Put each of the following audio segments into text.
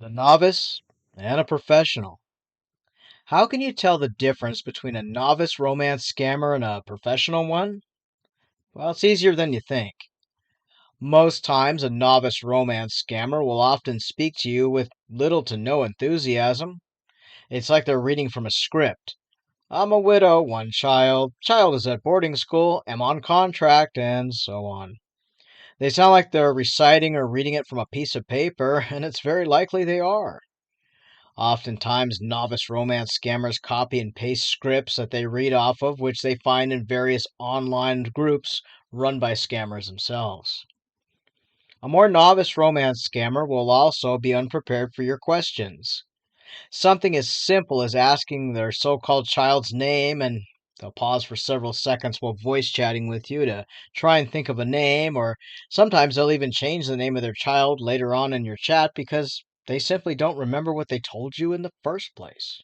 The novice and a professional. How can you tell the difference between a novice romance scammer and a professional one? Well, it's easier than you think. Most times, a novice romance scammer will often speak to you with little to no enthusiasm. It's like they're reading from a script. I'm a widow, one child, child is at boarding school, am on contract, and so on. They sound like they're reciting or reading it from a piece of paper, and it's very likely they are. Oftentimes, novice romance scammers copy and paste scripts that they read off of, which they find in various online groups run by scammers themselves. A more novice romance scammer will also be unprepared for your questions. Something as simple as asking their so called child's name, and they'll pause for several seconds while voice chatting with you to try and think of a name, or sometimes they'll even change the name of their child later on in your chat because they simply don't remember what they told you in the first place.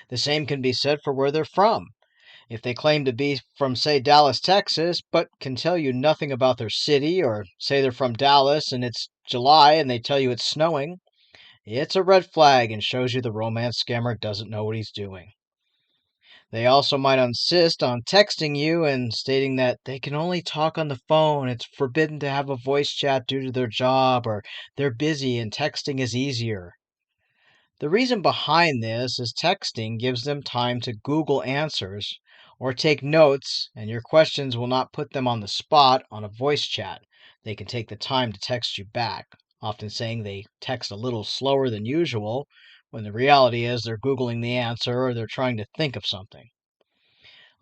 The same can be said for where they're from. If they claim to be from, say, Dallas, Texas, but can tell you nothing about their city, or say they're from Dallas and it's July and they tell you it's snowing, it's a red flag and shows you the romance scammer doesn't know what he's doing. They also might insist on texting you and stating that they can only talk on the phone. It's forbidden to have a voice chat due to their job, or they're busy and texting is easier. The reason behind this is texting gives them time to Google answers or take notes, and your questions will not put them on the spot on a voice chat. They can take the time to text you back, often saying they text a little slower than usual, when the reality is they're Googling the answer or they're trying to think of something.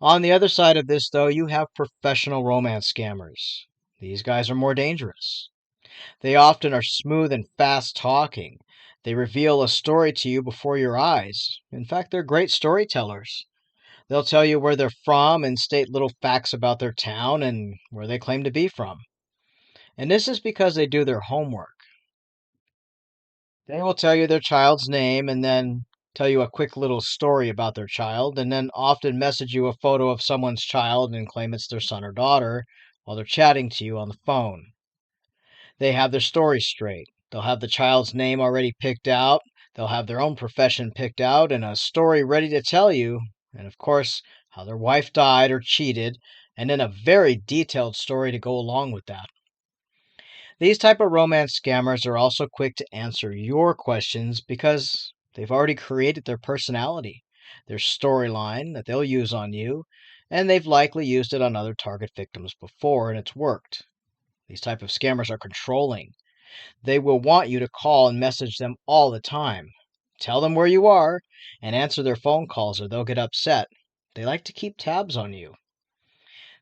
On the other side of this, though, you have professional romance scammers. These guys are more dangerous. They often are smooth and fast talking. They reveal a story to you before your eyes. In fact, they're great storytellers. They'll tell you where they're from and state little facts about their town and where they claim to be from. And this is because they do their homework. They will tell you their child's name and then tell you a quick little story about their child, and then often message you a photo of someone's child and claim it's their son or daughter while they're chatting to you on the phone. They have their story straight. They'll have the child's name already picked out, they'll have their own profession picked out, and a story ready to tell you, and of course, how their wife died or cheated, and then a very detailed story to go along with that. These type of romance scammers are also quick to answer your questions because they've already created their personality, their storyline that they'll use on you, and they've likely used it on other target victims before and it's worked. These type of scammers are controlling. They will want you to call and message them all the time. Tell them where you are and answer their phone calls or they'll get upset. They like to keep tabs on you.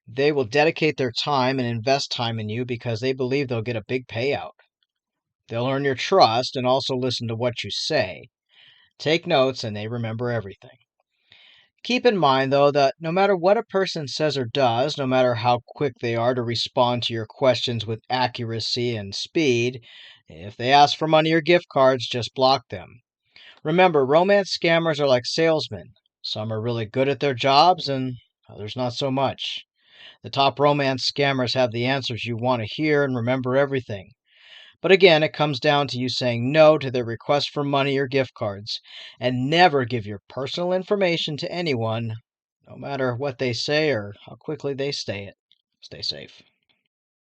They will dedicate their time and invest time in you because they believe they'll get a big payout. They'll earn your trust and also listen to what you say. Take notes and they remember everything. Keep in mind, though, that no matter what a person says or does, no matter how quick they are to respond to your questions with accuracy and speed, if they ask for money or gift cards, just block them. Remember, romance scammers are like salesmen. Some are really good at their jobs and others not so much. The top romance scammers have the answers you want to hear and remember everything. But again, it comes down to you saying no to their request for money or gift cards, and never give your personal information to anyone, no matter what they say or how quickly they say it. Stay safe.